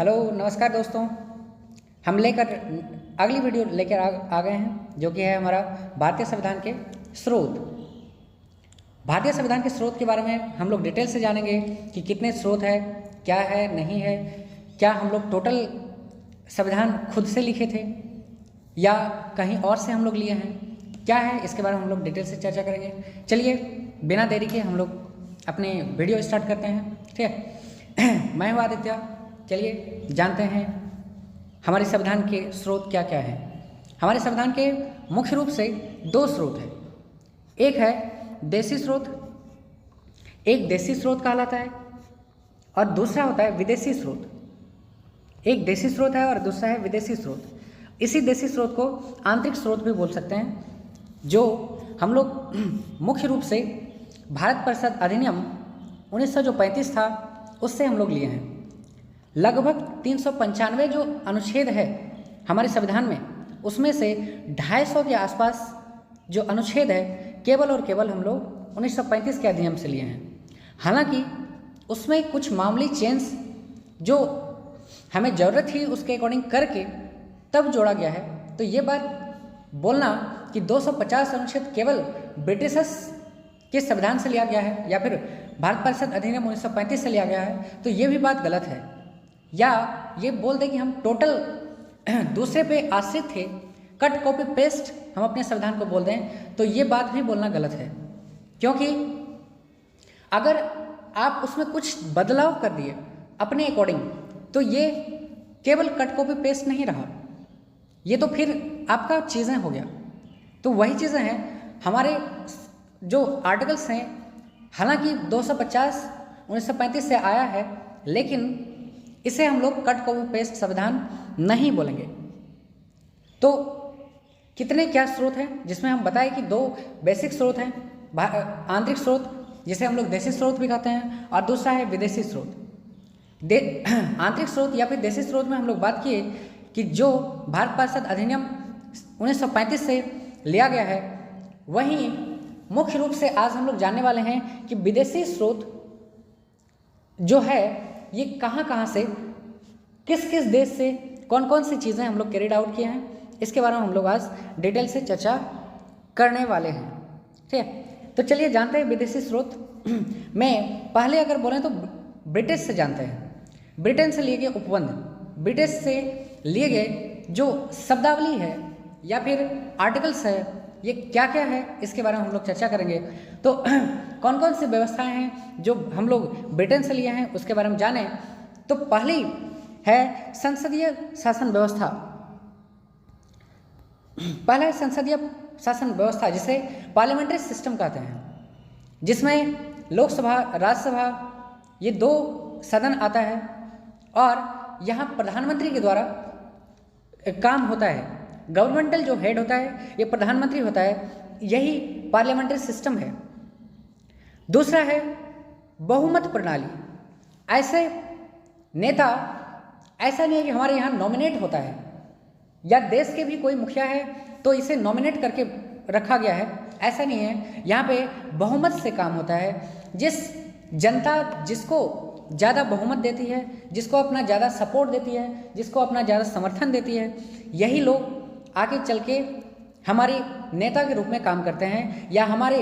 Hello नमस्कार दोस्तों। हम लेकर अगली वीडियो लेकर आ गए हैं जो कि है हमारा भारतीय संविधान के स्रोत। भारतीय संविधान के स्रोत के बारे में हम लोग डिटेल से जानेंगे कि कितने स्रोत है, क्या है, नहीं है, क्या हम लोग टोटल संविधान खुद से लिखे थे या कहीं और से हम लोग लिए हैं, क्या है, इसके बारे में हम लोग डिटेल से चर्चा करेंगे। चलिए बिना देरी के हम लोग अपने वीडियो स्टार्ट करते हैं। ठीक है, मैं हूँ आदित्य। चलिए जानते हैं हमारे संविधान के स्रोत क्या क्या हैं। हमारे संविधान के मुख्य रूप से दो स्रोत हैं। एक है देशी स्रोत, एक देशी स्रोत कहलाता है और दूसरा होता है विदेशी स्रोत। एक देशी स्रोत है और दूसरा है विदेशी स्रोत। इसी देशी स्रोत को आंतरिक स्रोत भी बोल सकते हैं, जो हम लोग मुख्य रूप से भारत परिषद अधिनियम 1935 था उससे हम लोग लिए हैं। लगभग 395 जो अनुच्छेद है हमारे संविधान में, उसमें से 250 के आसपास जो अनुच्छेद है केवल और केवल हम लोग 1935 के अधिनियम से लिए हैं। हालांकि उसमें कुछ मामूली चेंज जो हमें ज़रूरत थी उसके अकॉर्डिंग करके तब जोड़ा गया है। तो ये बात बोलना कि 250 अनुच्छेद केवल ब्रिटिशर्स के संविधान से लिया गया है या फिर भारत परिषद अधिनियम 1935 से लिया गया है, तो ये भी बात गलत है। या ये बोल दें कि हम टोटल दूसरे पे आश्रित थे, कट कॉपी पेस्ट हम अपने संविधान को बोल दें, तो ये बात भी बोलना गलत है। क्योंकि अगर आप उसमें कुछ बदलाव कर दिए अपने अकॉर्डिंग, तो ये केवल कट कॉपी पेस्ट नहीं रहा, ये तो फिर आपका चीज़ें हो गया। तो वही चीज़ें हैं हमारे जो आर्टिकल्स हैं। हालांकि 250 1935 से आया है, लेकिन इसे हम लोग कट कॉपी पेस्ट संविधान नहीं बोलेंगे। तो कितने क्या स्रोत हैं, जिसमें हम बताएं कि दो बेसिक स्रोत हैं, आंतरिक स्रोत जिसे हम लोग देशी स्रोत भी कहते हैं और दूसरा है विदेशी स्रोत। आंतरिक स्रोत या फिर देशी स्रोत में हम लोग बात किए कि जो भारत परिषद अधिनियम 1935 से लिया गया है, वहीं मुख्य रूप से आज हम लोग जानने वाले हैं कि विदेशी स्रोत जो है ये कहाँ कहाँ से, किस किस देश से, कौन कौन सी चीज़ें हम लोग कैरिड आउट किए हैं, इसके बारे में हम लोग आज डिटेल से चर्चा करने वाले हैं। ठीक है, तो चलिए जानते हैं विदेशी स्रोत में। पहले अगर बोलें तो ब्रिटिश से जानते हैं। ब्रिटेन से लिए गए उपबंध, ब्रिटिश से लिए गए जो शब्दावली है या फिर आर्टिकल्स है, ये क्या क्या है इसके बारे में हम लोग चर्चा करेंगे। तो कौन कौन सी व्यवस्थाएं हैं जो हम लोग ब्रिटेन से लिए हैं उसके बारे में जानें। तो पहली है संसदीय शासन व्यवस्था। पहला है संसदीय शासन व्यवस्था, जिसे पार्लियामेंट्री सिस्टम कहते हैं, जिसमें लोकसभा राज्यसभा ये दो सदन आता है और यहाँ प्रधानमंत्री के द्वारा काम होता है। गवर्नमेंटल जो हेड होता है ये प्रधानमंत्री होता है, यही पार्लियामेंट्री सिस्टम है। दूसरा है बहुमत प्रणाली। ऐसे नेता, ऐसा नहीं है कि हमारे यहाँ नॉमिनेट होता है या देश के भी कोई मुखिया है तो इसे नॉमिनेट करके रखा गया है, ऐसा नहीं है। यहाँ पे बहुमत से काम होता है। जिस जनता जिसको ज़्यादा बहुमत देती है, जिसको अपना ज़्यादा सपोर्ट देती है, जिसको अपना ज़्यादा समर्थन देती है, यही लोग आगे चल के हमारे नेता के रूप में काम करते हैं या हमारे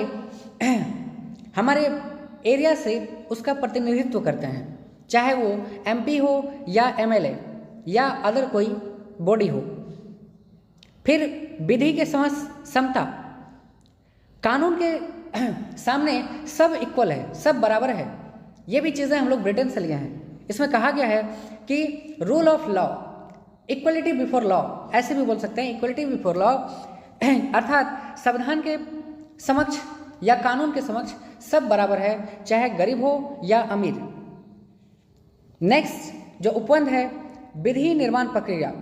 एरिया से उसका प्रतिनिधित्व करते हैं, चाहे वो एमपी हो या एमएलए या अदर कोई बॉडी हो। फिर विधि के समता, कानून के सामने सब इक्वल है, सब बराबर है। ये भी चीज़ें हम लोग ब्रिटेन से लिए हैं। इसमें कहा गया है कि rule of law, equality before law, ऐसे भी बोल सकते हैं, इक्वलिटी बिफोर लॉ, अर्थात संविधान के समक्ष या कानून के समक्ष सब बराबर है, चाहे गरीब हो या अमीर। नेक्स्ट जो उपबंध है विधि निर्माण प्रक्रिया।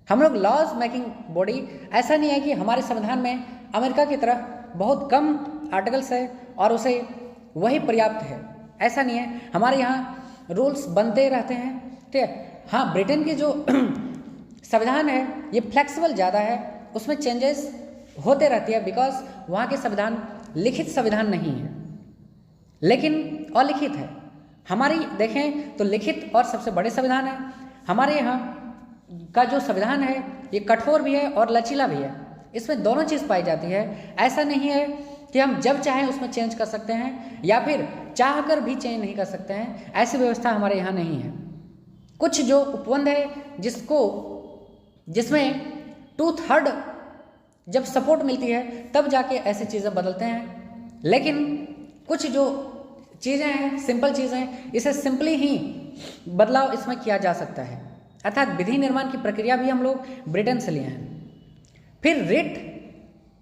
हम लोग लॉज मेकिंग बॉडी, ऐसा नहीं है कि हमारे संविधान में अमेरिका की तरह बहुत कम आर्टिकल्स है और उसे वही पर्याप्त है, ऐसा नहीं है। हमारे यहाँ रूल्स बनते रहते हैं। ठीक है, हाँ ब्रिटेन की जो संविधान है ये फ्लेक्सिबल ज़्यादा है, उसमें चेंजेस होते रहती है, बिकॉज वहाँ के संविधान लिखित संविधान नहीं है लेकिन अलिखित है। हमारी देखें तो लिखित और सबसे बड़े संविधान है। हमारे यहाँ का जो संविधान है ये कठोर भी है और लचीला भी है, इसमें दोनों चीज़ पाई जाती है। ऐसा नहीं है कि हम जब चाहें उसमें चेंज कर सकते हैं या फिर चाह कर भी चेंज नहीं कर सकते हैं, ऐसी व्यवस्था हमारे यहाँ नहीं है। कुछ जो उपबंध है जिसमें 2/3 जब सपोर्ट मिलती है तब जाके ऐसी चीज़ें बदलते हैं, लेकिन कुछ जो चीज़ें हैं सिंपल चीज़ें, इसे सिंपली ही बदलाव इसमें किया जा सकता है। अर्थात विधि निर्माण की प्रक्रिया भी हम लोग ब्रिटेन से लिए हैं। फिर रिट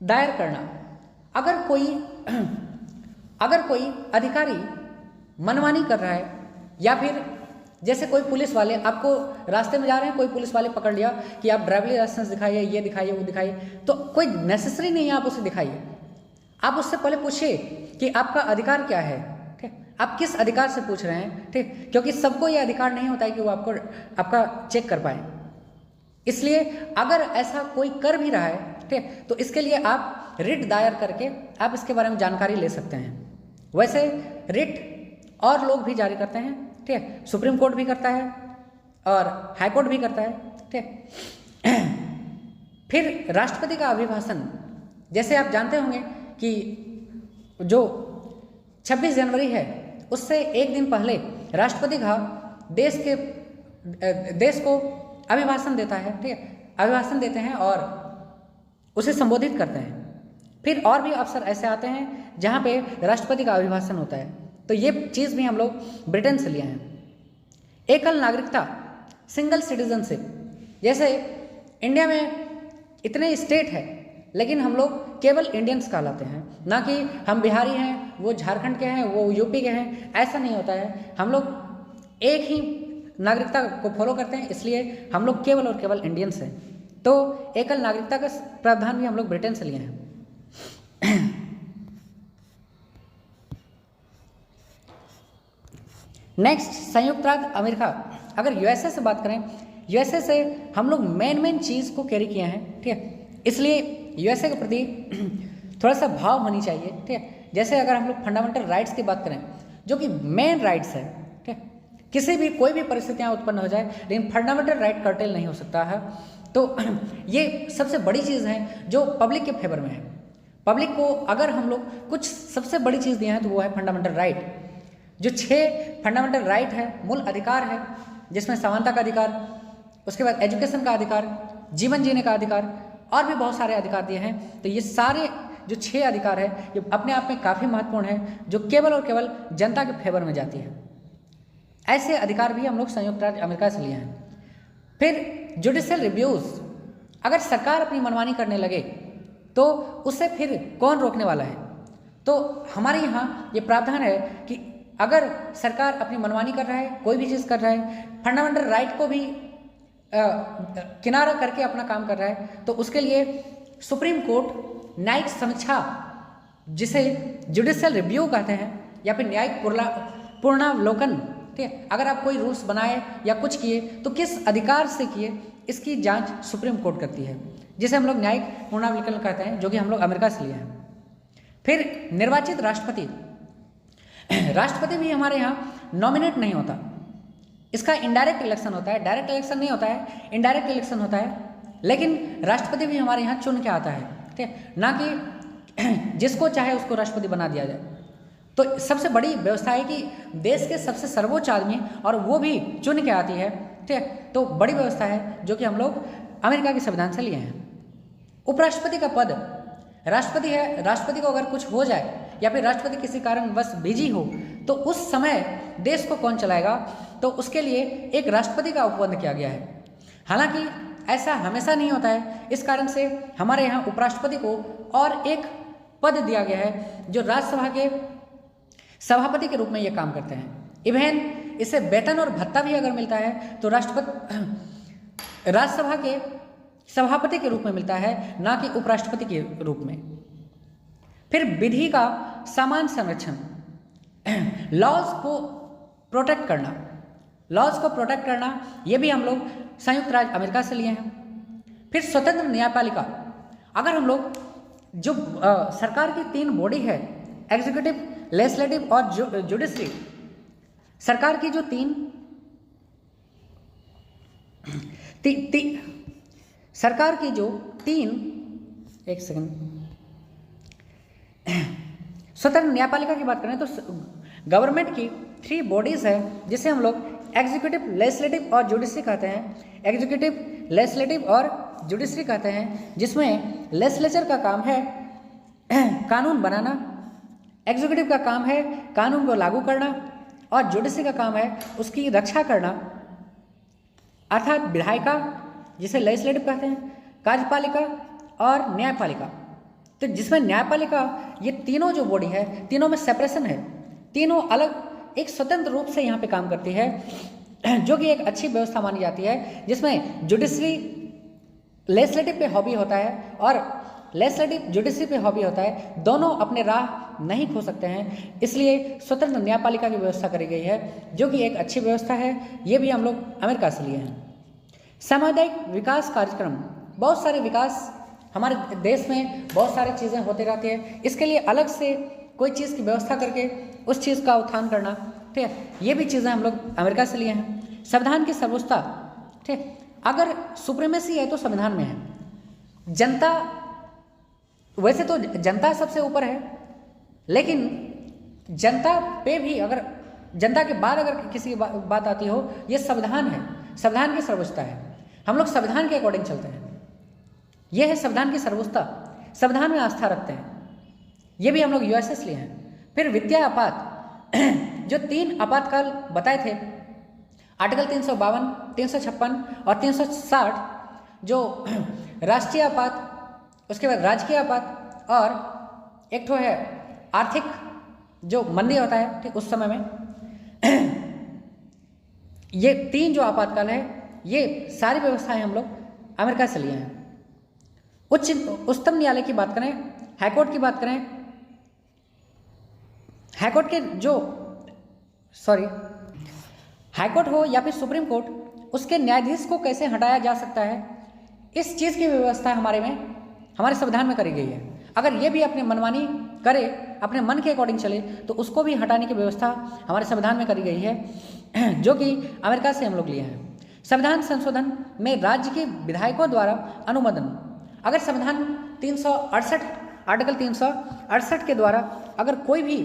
दायर करना, अगर कोई अधिकारी मनमानी कर रहा है या फिर जैसे कोई पुलिस वाले आपको रास्ते में जा रहे हैं, कोई पुलिस वाले पकड़ लिया कि आप ड्राइविंग लाइसेंस दिखाइए, ये दिखाइए, वो दिखाइए, तो कोई नेसेसरी नहीं है आप उसे दिखाइए। आप उससे पहले पूछिए कि आपका अधिकार क्या है, ठीक, आप किस अधिकार से पूछ रहे हैं, ठीक, क्योंकि सबको ये अधिकार नहीं होता है कि वो आपका चेक कर पाए। इसलिए अगर ऐसा कोई कर भी रहा है, ठीक, तो इसके लिए आप रिट दायर करके आप इसके बारे में जानकारी ले सकते हैं। वैसे रिट और लोग भी जारी करते हैं, ठीक है, सुप्रीम कोर्ट भी करता है और हाई कोर्ट भी करता है, ठीक। फिर राष्ट्रपति का अभिभाषण, जैसे आप जानते होंगे कि जो 26 जनवरी है उससे एक दिन पहले राष्ट्रपति का देश को अभिभाषण देता है, ठीक है, अभिभाषण देते हैं और उसे संबोधित करते हैं। फिर और भी अवसर ऐसे आते हैं जहाँ पे राष्ट्रपति का अभिभाषण होता है। तो ये चीज़ भी हम लोग ब्रिटेन से लिए हैं। एकल नागरिकता, सिंगल सिटीजनशिप, जैसे इंडिया में इतने स्टेट है लेकिन हम लोग केवल इंडियंस कहलाते हैं, ना कि हम बिहारी हैं, वो झारखंड के हैं, वो यूपी के हैं, ऐसा नहीं होता है। हम लोग एक ही नागरिकता को फॉलो करते हैं, इसलिए हम लोग केवल और केवल इंडियंस हैं। तो एकल नागरिकता का प्रावधान भी हम लोग ब्रिटेन से लिए हैं। नेक्स्ट, संयुक्त राज्य अमेरिका। अगर यूएसए से बात करें, यूएसए से हम लोग मेन चीज़ को कैरी किए हैं, ठीक है, इसलिए यूएसए के प्रति थोड़ा सा भाव होनी चाहिए, ठीक है। जैसे अगर हम लोग फंडामेंटल राइट्स की बात करें, जो कि मेन राइट्स है, ठीक है, किसी भी कोई भी परिस्थितियाँ उत्पन्न हो जाए लेकिन फंडामेंटल राइट कर्टेल नहीं हो सकता है। तो ये सबसे बड़ी चीज़ है जो पब्लिक के फेवर में है। पब्लिक को अगर हम लोग कुछ सबसे बड़ी चीज़ दिया है तो वो है फंडामेंटल राइट। जो 6 फंडामेंटल राइट है, मूल अधिकार है, जिसमें समानता का अधिकार, उसके बाद एजुकेशन का अधिकार, जीवन जीने का अधिकार और भी बहुत सारे अधिकार दिए हैं। तो ये सारे जो 6 अधिकार है ये अपने आप में काफ़ी महत्वपूर्ण है, जो केवल और केवल जनता के फेवर में जाती है। ऐसे अधिकार भी हम लोग संयुक्त राज्य अमेरिका से लिए हैं। फिर जुडिशियल रिव्यूज़, अगर सरकार अपनी मनमानी करने लगे तो उससे फिर कौन रोकने वाला है। तो हमारे यहाँ ये प्रावधान है कि अगर सरकार अपनी मनमानी कर रहा है, कोई भी चीज़ कर रहा है, फंडामेंटल राइट को भी किनारा करके अपना काम कर रहा है, तो उसके लिए सुप्रीम कोर्ट न्यायिक समीक्षा, जिसे जुडिशियल रिव्यू कहते हैं, या फिर न्यायिक पूर्णावलोकन, ठीक है, अगर आप कोई रूल्स बनाए या कुछ किए तो किस अधिकार से किए, इसकी जांच सुप्रीम कोर्ट करती है, जिसे हम लोग न्यायिक पूर्णावलोकन कहते हैं, जो कि हम लोग अमेरिका से लिए हैं। फिर निर्वाचित राष्ट्रपति, राष्ट्रपति भी हमारे यहाँ नॉमिनेट नहीं होता, इसका इनडायरेक्ट इलेक्शन होता है। डायरेक्ट इलेक्शन नहीं होता है, इनडायरेक्ट इलेक्शन होता है। लेकिन राष्ट्रपति भी हमारे यहाँ चुन के आता है, ठीक है, ना कि जिसको चाहे उसको राष्ट्रपति बना दिया जाए। तो सबसे बड़ी व्यवस्था है कि देश के सबसे सर्वोच्च आदमी और वो भी चुन के आती है, ठीक है। तो बड़ी व्यवस्था है जो कि हम लोग अमेरिका के संविधान से लिए हैं। उपराष्ट्रपति का पद, राष्ट्रपति है, राष्ट्रपति को अगर कुछ हो जाए या फिर राष्ट्रपति किसी कारणवश बिजी हो तो उस समय देश को कौन चलाएगा, तो उसके लिए एक राष्ट्रपति का उपबंध किया गया है। हालांकि ऐसा हमेशा नहीं होता है, इस कारण से हमारे यहाँ उपराष्ट्रपति को और एक पद दिया गया है जो राज्यसभा के सभापति के रूप में ये काम करते हैं। इवन इसे वेतन और भत्ता भी अगर मिलता है तो राज्यसभा के सभापति के रूप में मिलता है, ना कि उपराष्ट्रपति के रूप में। फिर विधि का समान संरक्षण, लॉज को प्रोटेक्ट करना, लॉज को प्रोटेक्ट करना, ये भी हम लोग संयुक्त राज्य अमेरिका से लिए हैं। फिर स्वतंत्र न्यायपालिका, अगर हम लोग जो सरकार की 3 बॉडी है, एग्जीक्यूटिव, लेजिस्लेटिव और जुडिशरी, सरकार की जो सरकार की जो एक सेकंड, स्वतंत्र न्यायपालिका की बात करें तो गवर्नमेंट की 3 बॉडीज है, जिसे हम लोग एग्जीक्यूटिव, लेजिस्लेटिव और जुडिशरी कहते हैं। एग्जीक्यूटिव, लेजिस्लेटिव और जुडिशरी कहते हैं, जिसमें लेजिस्लेचर का काम है कानून बनाना, एग्जीक्यूटिव का काम है कानून को लागू करना, और जुडिशरी का काम है उसकी रक्षा करना, अर्थात विधायिका जिसे लेजिस्लेटिव कहते हैं, कार्यपालिका और न्यायपालिका। तो जिसमें न्यायपालिका, ये तीनों जो बॉडी है, तीनों में सेपरेशन है, तीनों अलग एक स्वतंत्र रूप से यहाँ पे काम करती है, जो कि एक अच्छी व्यवस्था मानी जाती है, जिसमें जुडिशरी लेजिस्लेटिव पे हावी होता है और लेजिस्लेटिव जुडिशरी पे हावी होता है, दोनों अपने राह नहीं खो सकते हैं। इसलिए स्वतंत्र न्यायपालिका की व्यवस्था करी गई है, जो कि एक अच्छी व्यवस्था है। ये भी हम लोग अमेरिका से लिए हैं। सामुदायिक विकास कार्यक्रम, बहुत सारे विकास हमारे देश में, बहुत सारी चीज़ें होती रहती है, इसके लिए अलग से कोई चीज़ की व्यवस्था करके उस चीज़ का उत्थान करना, ठीक है, ये भी चीज़ें हम लोग अमेरिका से लिए हैं। संविधान की सर्वोच्चता, ठीक, अगर सुप्रीमेसी है तो संविधान में है। जनता, वैसे तो जनता सबसे ऊपर है, लेकिन जनता पे भी अगर जनता के बाद अगर किसी की बात आती हो, ये संविधान है, संविधान की सर्वोच्चता है। हम लोग संविधान के अकॉर्डिंग चलते हैं, यह है संविधान की सर्वोच्चता, संविधान में आस्था रखते हैं। ये भी हम लोग यूएसए से लिए हैं। फिर वित्तीय आपात, जो 3 आपातकाल बताए थे, आर्टिकल 352, 356 और 360, जो राष्ट्रीय आपात, उसके बाद राजकीय आपात, और एक ठो है आर्थिक जो मंदी होता है, ठीक, उस समय में ये 3 जो आपातकाल है, ये सारी व्यवस्थाएं हम लोग अमेरिका से लिए हैं। उच्चतम न्यायालय की बात करें, हाईकोर्ट की बात करें, हाईकोर्ट के जो हाईकोर्ट हो या फिर सुप्रीम कोर्ट, उसके न्यायाधीश को कैसे हटाया जा सकता है, इस चीज़ की व्यवस्था हमारे संविधान में करी गई है। अगर ये भी अपने मनमानी करे, अपने मन के अकॉर्डिंग चले, तो उसको भी हटाने की व्यवस्था हमारे संविधान में करी गई है, जो कि अमेरिका से हम लोग लिए हैं। संविधान संशोधन में राज्य के विधायकों द्वारा अनुमोदन, अगर संविधान 368, आर्टिकल 368 के द्वारा अगर कोई भी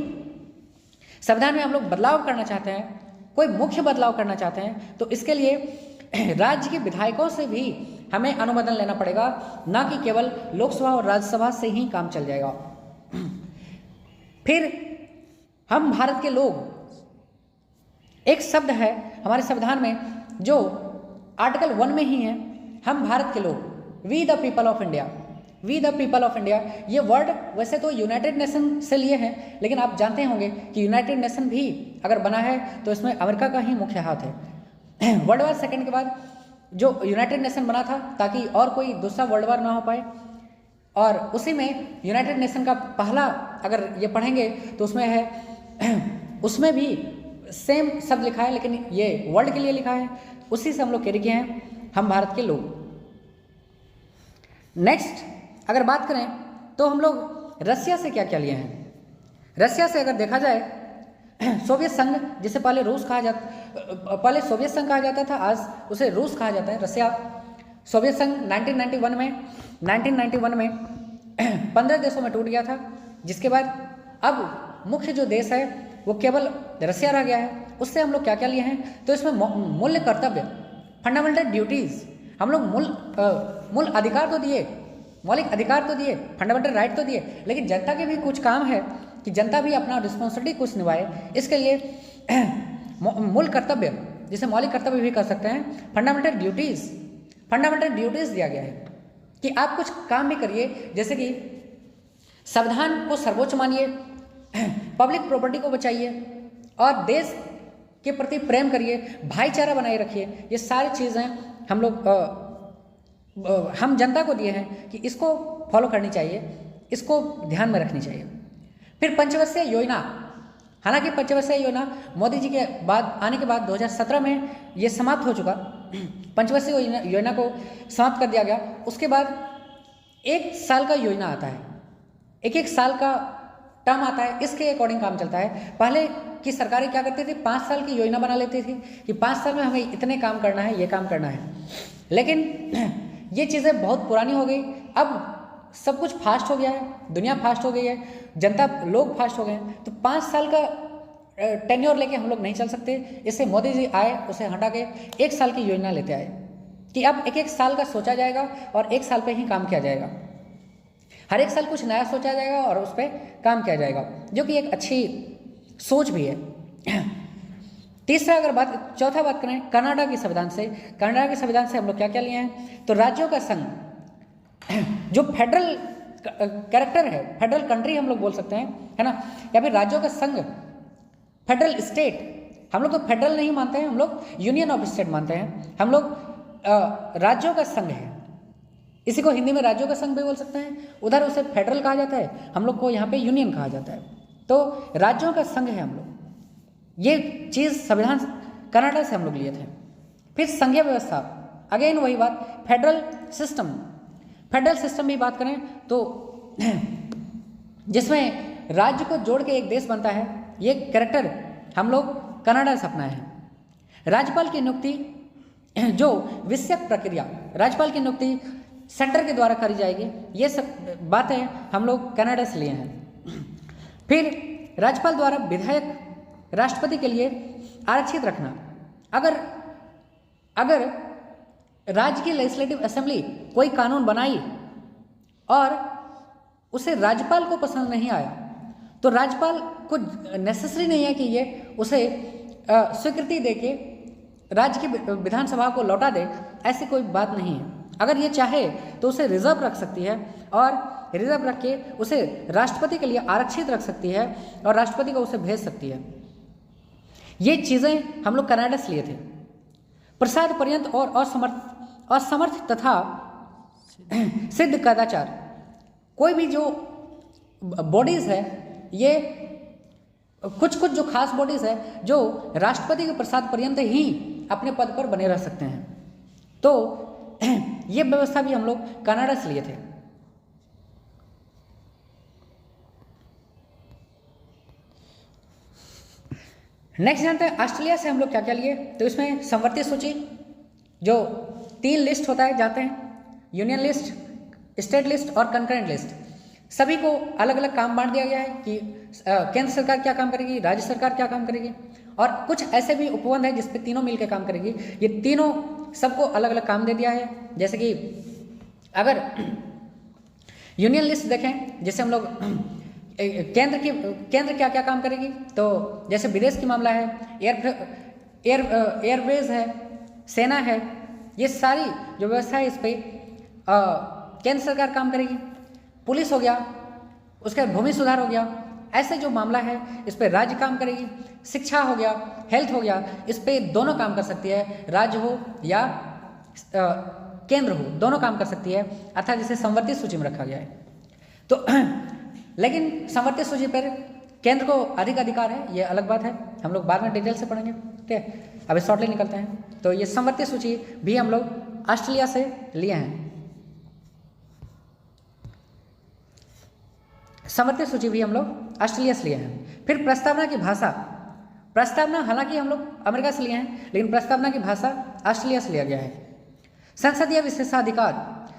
संविधान में हम लोग बदलाव करना चाहते हैं, कोई मुख्य बदलाव करना चाहते हैं, तो इसके लिए राज्य के विधायकों से भी हमें अनुमोदन लेना पड़ेगा, ना कि केवल लोकसभा और राज्यसभा से ही काम चल जाएगा। फिर हम भारत के लोग, एक शब्द है हमारे संविधान में जो आर्टिकल 1 में ही है, हम भारत के लोग, we the people of India, we the people of India. ये वर्ड वैसे तो यूनाइटेड नेशन से लिए हैं, लेकिन आप जानते होंगे कि यूनाइटेड नेशन भी अगर बना है तो इसमें अमेरिका का ही मुख्य हाथ है। वर्ल्ड वार सेकेंड के बाद जो यूनाइटेड नेशन बना था, ताकि और कोई दूसरा वर्ल्ड वार ना हो पाए, और उसी में यूनाइटेड नेशन का पहला अगर ये पढ़ेंगे तो उसमें है, उसमें भी सेम शब्द लिखा है, लेकिन ये वर्ल्ड के लिए लिखा है, उसी से हम लोग कैरी किए हैं, हम भारत के लोग। नेक्स्ट अगर बात करें तो हम लोग रसिया से क्या क्या लिए हैं। रसिया से अगर देखा जाए, सोवियत संघ, जिसे पहले रूस कहा जाता, पहले सोवियत संघ कहा जाता था, आज उसे रूस कहा जाता है, रसिया। सोवियत संघ 1991 में 15 देशों में टूट गया था, जिसके बाद अब मुख्य जो देश है वो केवल रसिया रह गया है। उससे हम लोग क्या क्या लिए हैं, तो इसमें मूल्य कर्तव्य, फंडामेंटल ड्यूटीज़, हम लोग मूल अधिकार तो दिए, मौलिक अधिकार तो दिए, फंडामेंटल राइट तो दिए, लेकिन जनता के भी कुछ काम है कि जनता भी अपना रिस्पॉन्सिबिलिटी कुछ निभाए। इसके लिए मूल कर्तव्य, जिसे मौलिक कर्तव्य भी कर सकते हैं, फंडामेंटल ड्यूटीज़ दिया गया है कि आप कुछ काम भी करिए, जैसे कि संविधान को सर्वोच्च मानिए, पब्लिक प्रॉपर्टी को बचाइए और देश के प्रति प्रेम करिए, भाईचारा बनाए रखिए। ये सारी चीज़ें हम लोग हम जनता को दिए हैं कि इसको फॉलो करनी चाहिए, इसको ध्यान में रखनी चाहिए। फिर पंचवर्षीय योजना, हालांकि पंचवर्षीय योजना मोदी जी के बाद आने के बाद 2017 में ये समाप्त हो चुका, पंचवर्षीय योजना को समाप्त कर दिया गया। उसके बाद 1 साल का योजना आता है, एक साल का टर्म आता है, इसके अकॉर्डिंग काम चलता है। पहले की सरकारें क्या करती थी, 5 साल की योजना बना लेती थी कि 5 साल में हमें इतने काम करना है, ये काम करना है। लेकिन ये चीज़ें बहुत पुरानी हो गई, अब सब कुछ फास्ट हो गया है, दुनिया फास्ट हो गई है, जनता लोग फास्ट हो गए हैं, तो 5 साल का टेन्योर लेके हम लोग नहीं चल सकते। इससे मोदी जी आए, उसे हटा के 1 साल की योजना लेते आए कि अब एक साल का सोचा जाएगा और 1 साल पे ही काम किया जाएगा। हर एक साल कुछ नया सोचा जाएगा और उस पर काम किया जाएगा, जो कि एक अच्छी सोच भी है। तीसरा चौथा बात करें कनाडा के संविधान से। कनाडा के संविधान से हम लोग क्या क्या लिए हैं, तो राज्यों का संघ, जो फेडरल कैरेक्टर है, फेडरल कंट्री हम लोग बोल सकते हैं, है ना, या फिर राज्यों का संघ, फेडरल स्टेट। हम लोग तो फेडरल नहीं मानते हैं, हम लोग यूनियन ऑफ स्टेट मानते हैं। हम लोग राज्यों का संघ है, इसी को हिंदी में राज्यों का संघ भी बोल सकते हैं, उधर उसे फेडरल कहा जाता है, हम लोग को यहाँ पे यूनियन कहा जाता है। तो राज्यों का संघ है हम लोग, ये चीज़ संविधान कनाडा से हम लोग लिए थे। फिर संघीय व्यवस्था, अगेन वही बात, फेडरल सिस्टम। फेडरल सिस्टम भी बात करें तो जिसमें राज्य को जोड़ के एक देश बनता है, ये कैरेक्टर हम लोग कनाडा से अपनाए हैं। राज्यपाल की नियुक्ति, जो विषयक प्रक्रिया, राज्यपाल की नियुक्ति सेंटर के द्वारा करी जाएगी, ये सब बातें हम लोग कनाडा से लिए हैं। फिर राज्यपाल द्वारा विधायक राष्ट्रपति के लिए आरक्षित रखना। अगर राज्य की लेजिस्लेटिव असेंबली कोई कानून बनाई और उसे राज्यपाल को पसंद नहीं आया, तो राज्यपाल को नेसेसरी नहीं है कि ये उसे स्वीकृति देके राज्य की विधानसभा को लौटा दे, ऐसी कोई बात नहीं है। अगर ये चाहे तो उसे रिजर्व रख सकती है और रिजर्व रख के उसे राष्ट्रपति के लिए आरक्षित रख सकती है और राष्ट्रपति को उसे भेज सकती है। ये चीज़ें हम लोग कनाडा से लिए थे। प्रसाद पर्यंत और असमर्थ तथा सिद्ध कदाचार, कोई भी जो बॉडीज़ है, ये कुछ जो खास बॉडीज़ है जो राष्ट्रपति के प्रसाद पर्यंत ही अपने पद पर बने रह सकते हैं, तो ये व्यवस्था भी हम लोग कनाडा से लिए थे। नेक्स्ट जानते हैं ऑस्ट्रेलिया से हम लोग क्या क्या लिए। तो इसमें संवर्ती सूची, जो 3 लिस्ट होता है, जाते हैं यूनियन लिस्ट, स्टेट लिस्ट और कंकरेंट लिस्ट। सभी को अलग अलग काम बांट दिया गया है कि केंद्र सरकार क्या काम करेगी, राज्य सरकार क्या काम करेगी, और कुछ ऐसे भी उपबंध है जिसपे तीनों मिलकर काम करेगी। ये तीनों सबको अलग अलग काम दे दिया है। जैसे कि अगर यूनियन लिस्ट देखें, जैसे हम लोग केंद्र क्या क्या काम करेगी, तो जैसे विदेश की मामला है, एयरवेज है, सेना है, ये सारी जो व्यवस्था है इस पर केंद्र सरकार काम करेगी। पुलिस हो गया, उसका भूमि सुधार हो गया, ऐसे जो मामला है इस पर राज्य काम करेगी। शिक्षा हो गया, हेल्थ हो गया, इस पर दोनों काम कर सकती है, राज्य हो या केंद्र हो, दोनों काम कर सकती है, अर्थात जिसे संवर्ती सूची में रखा गया है। तो लेकिन संवर्ती सूची पर केंद्र को अधिक अधिकार है, ये अलग बात है, हम लोग बाद में डिटेल से पढ़ेंगे, ठीक है। अभी शॉर्टली निकलते हैं। तो ये संवर्ती सूची भी हम लोग ऑस्ट्रेलिया से लिए हैं। संवर्ती सूची भी हम लोग ऑस्ट्रेलिया से लिए हैं। फिर प्रस्तावना की भाषा, प्रस्तावना हालांकि हम लोग अमेरिका से लिए हैं, लेकिन प्रस्तावना की भाषा ऑस्ट्रेलिया से लिया गया है। संसदीय विशेषाधिकार,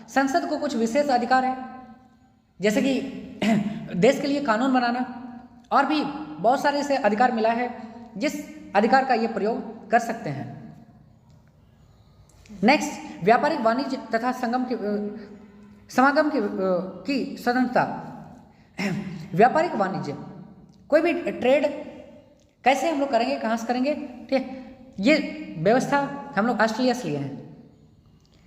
संसद को कुछ विशेष अधिकार है, जैसे कि देश के लिए कानून बनाना, और भी बहुत सारे से अधिकार मिला है जिस अधिकार का ये प्रयोग कर सकते हैं। नेक्स्ट, व्यापारिक वाणिज्य तथा समागम की स्वतंत्रता। व्यापारिक वाणिज्य, कोई भी ट्रेड कैसे हम लोग करेंगे, कहाँ से करेंगे, ठीक है, ये व्यवस्था हम लोग ऑस्ट्रेलिया से लिए हैं।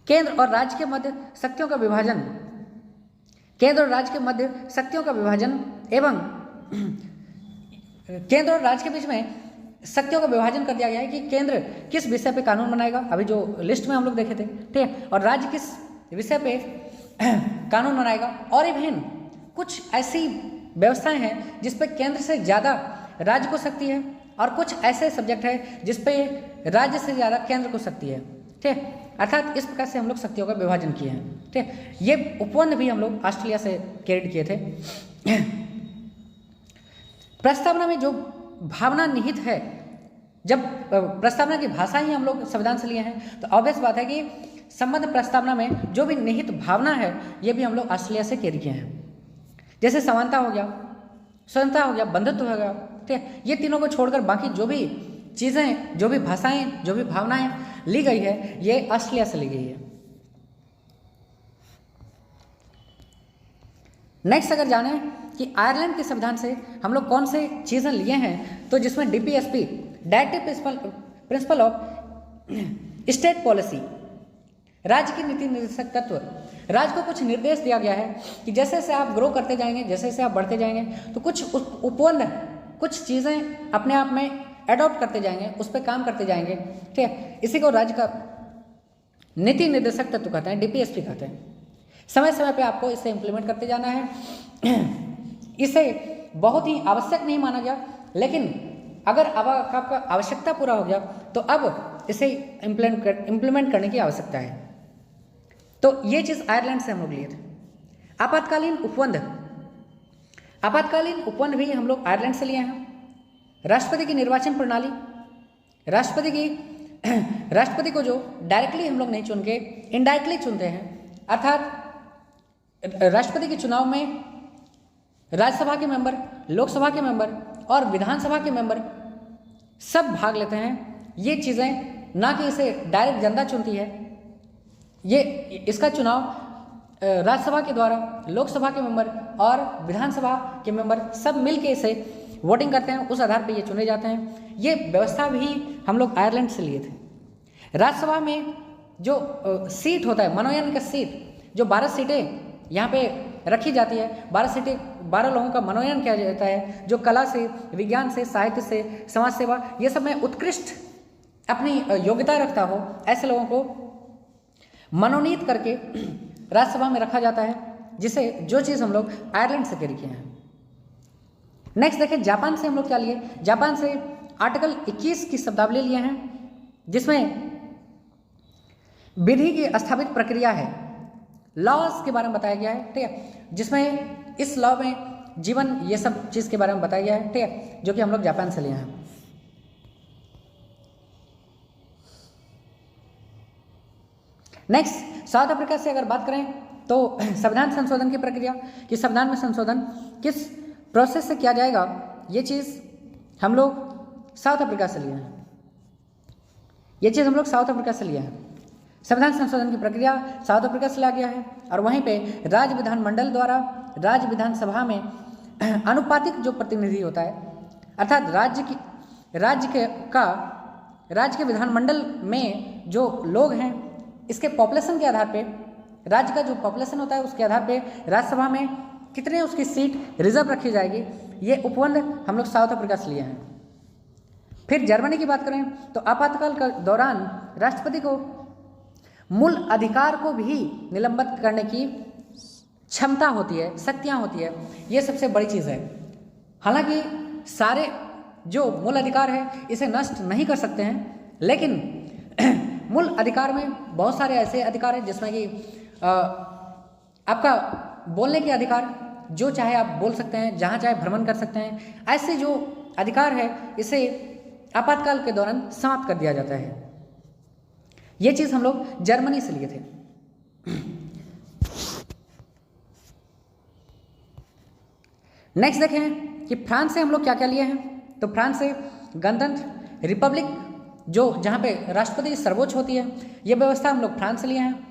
केंद्र और राज्य के मध्य शक्तियों का विभाजन, केंद्र और राज्य के मध्य शक्तियों का विभाजन एवं केंद्र और राज्य के बीच में शक्तियों का विभाजन कर दिया गया है कि केंद्र किस विषय पे कानून बनाएगा, अभी जो लिस्ट में हम लोग देखे थे, ठीक है, और राज्य किस विषय पे कानून बनाएगा। और इवन कुछ ऐसी व्यवस्थाएं हैं जिस पे केंद्र से ज़्यादा राज्य को शक्ति है, और कुछ ऐसे सब्जेक्ट है जिस पे राज्य से ज़्यादा केंद्र को शक्ति है, ठीक है। अर्थात इस प्रकार से हम लोग शक्तियों का विभाजन किए हैं, ठीक है। ये उपबंध भी हम लोग ऑस्ट्रेलिया से क्रेडिट किए थे। प्रस्तावना में जो भावना निहित है, जब प्रस्तावना की भाषा ही हम लोग संविधान से लिए हैं, तो ऑब्वियस बात है कि संबंध प्रस्तावना में जो भी निहित भावना है ये भी हम लोग ऑस्ट्रेलिया से कैरी किए हैं। जैसे समानता हो गया, स्वतंत्रता हो गया, बंधुत्व हो गया, ठीक है, ये तीनों को छोड़कर बाकी जो भी चीज़ें, जो भी भाषाएं, जो भी भावनाएं ली गई है ये ऑस्ट्रेलिया से ली गई है। नेक्स्ट अगर जाने कि आयरलैंड के संविधान से हम लोग कौन से चीज़ें लिए हैं, तो जिसमें DPSP, directive principle of state policy, राज्य की नीति निर्देशक तत्व, राज्य को कुछ निर्देश दिया गया है कि जैसे जैसे आप ग्रो करते जाएंगे, जैसे जैसे आप बढ़ते जाएंगे, तो कुछ उपबंध, कुछ चीज़ें अपने आप में एडॉप्ट करते जाएंगे, उस पर काम करते जाएंगे, ठीक है। इसी को राज्य का नीति निर्देशक तत्व कहते हैं, डीपीएसपी कहते हैं। समय समय पे आपको इसे इम्प्लीमेंट करते जाना है। इसे बहुत ही आवश्यक नहीं माना गया, लेकिन अगर अब आपका आवश्यकता पूरा हो गया तो अब इसे इम्प्लीमेंट करने की आवश्यकता है। तो ये चीज़ आयरलैंड से हम लोग लिए थे। आपातकालीन उपबंध, आपातकालीन उपबंध भी हम लोग आयरलैंड से लिए हैं। राष्ट्रपति की निर्वाचन प्रणाली, राष्ट्रपति को जो डायरेक्टली हम लोग नहीं चुन के इनडायरेक्टली चुनते हैं, अर्थात राष्ट्रपति के चुनाव में राज्यसभा के मेंबर, लोकसभा के मेंबर और विधानसभा के मेंबर सब भाग लेते हैं। ये चीज़ें ना कि इसे डायरेक्ट जनता चुनती है, ये इसका चुनाव राज्यसभा के द्वारा लोकसभा के मेंबर और विधानसभा के मेंबर सब मिल के इसे वोटिंग करते हैं, उस आधार पर ये चुने जाते हैं। ये व्यवस्था भी हम लोग आयरलैंड से लिए थे। राज्यसभा में जो सीट होता है, मनोनयन का सीट, जो 12 सीटें यहाँ पे रखी जाती है, 12 सीटें, 12 लोगों का मनोनयन किया जाता है, जो कला से, विज्ञान से, साहित्य से, समाज सेवा, ये सब में उत्कृष्ट अपनी योग्यता रखता हो, ऐसे लोगों को मनोनीत करके राज्यसभा में रखा जाता है, जिसे जो चीज़ हम लोग आयरलैंड से कैरी किए हैं। नेक्स्ट देखें, जापान से हम लोग क्या लिए। जापान से आर्टिकल 21 की शब्दावली लिए हैं, जिसमें विधि की स्थापित प्रक्रिया है, लॉज के बारे में बताया गया है, ठीक है, जिसमें इस लॉ में जीवन, ये सब चीज़ के बारे में बताया गया है, ठीक है, जो कि हम लोग जापान से लिए हैं। नेक्स्ट साउथ अफ्रीका से अगर बात करें तो संविधान संशोधन की प्रक्रिया, कि संविधान में संशोधन किस प्रोसेस से किया जाएगा, ये चीज़ हम लोग साउथ अफ्रीका से लिए हैं। ये चीज़ हम लोग साउथ अफ्रीका से लिए हैं। संविधान संशोधन की प्रक्रिया साउथ अफ्रीका से लाया गया है, और वहीं पे राज्य विधानमंडल द्वारा राज्य विधानसभा में अनुपातिक जो प्रतिनिधि होता है, अर्थात राज्य के विधानमंडल में जो लोग हैं, इसके पॉपुलेशन के आधार पे, राज्य का जो पॉपुलेशन होता है उसके आधार पे राज्यसभा में कितने उसकी सीट रिजर्व रखी जाएगी, ये उपबंध हम लोग साउथ अफ्रीका से लिए हैं। फिर जर्मनी की बात करें तो आपातकाल के दौरान राष्ट्रपति को मूल अधिकार को भी निलंबित करने की क्षमता होती है, शक्तियाँ होती है, ये सबसे बड़ी चीज़ है। हालांकि सारे जो मूल अधिकार है इसे नष्ट नहीं कर सकते हैं, लेकिन मूल अधिकार में बहुत सारे ऐसे अधिकार हैं जिसमें कि आपका बोलने के अधिकार, जो चाहे आप बोल सकते हैं, जहाँ चाहे भ्रमण कर सकते हैं, ऐसे जो अधिकार है इसे आपातकाल के दौरान समाप्त कर दिया जाता है। ये चीज़ हम लोग जर्मनी से लिए थे। नेक्स्ट देखें कि फ्रांस से हम लोग क्या क्या लिए हैं। तो फ्रांस से गणतंत्र, रिपब्लिक, जो जहाँ पे राष्ट्रपति सर्वोच्च होती है, ये व्यवस्था हम लोग फ्रांस से लिए हैं।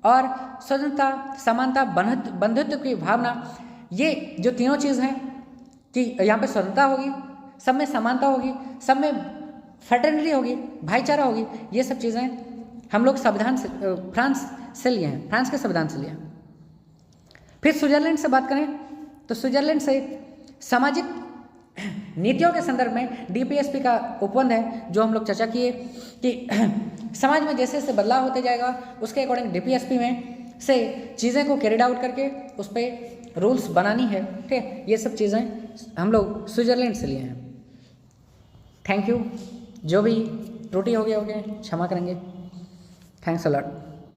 और स्वतंत्रता, समानता, बंधुत्व की भावना, ये जो तीनों चीज़ हैं कि यहाँ पे स्वतंत्रता होगी, सब में समानता होगी, सब में फ्रेटर्निटी होगी, भाईचारा होगी, ये सब चीज़ें हम लोग संविधान से फ्रांस से लिए हैं, फ्रांस के संविधान से लिए हैं। फिर स्विट्जरलैंड से बात करें तो स्विट्जरलैंड से सामाजिक नीतियों के संदर्भ में डीपीएसपी का उपबंध है, जो हम लोग चर्चा किए कि समाज में जैसे जैसे बदलाव होते जाएगा उसके अकॉर्डिंग डीपीएसपी में से चीज़ें को कैरिड आउट करके उस पर रूल्स बनानी है, ठीक है। ये सब चीज़ें हम लोग स्विट्जरलैंड से लिए हैं। Thank you. जो भी त्रुटि हो गए क्षमा करेंगे। Thanks a lot.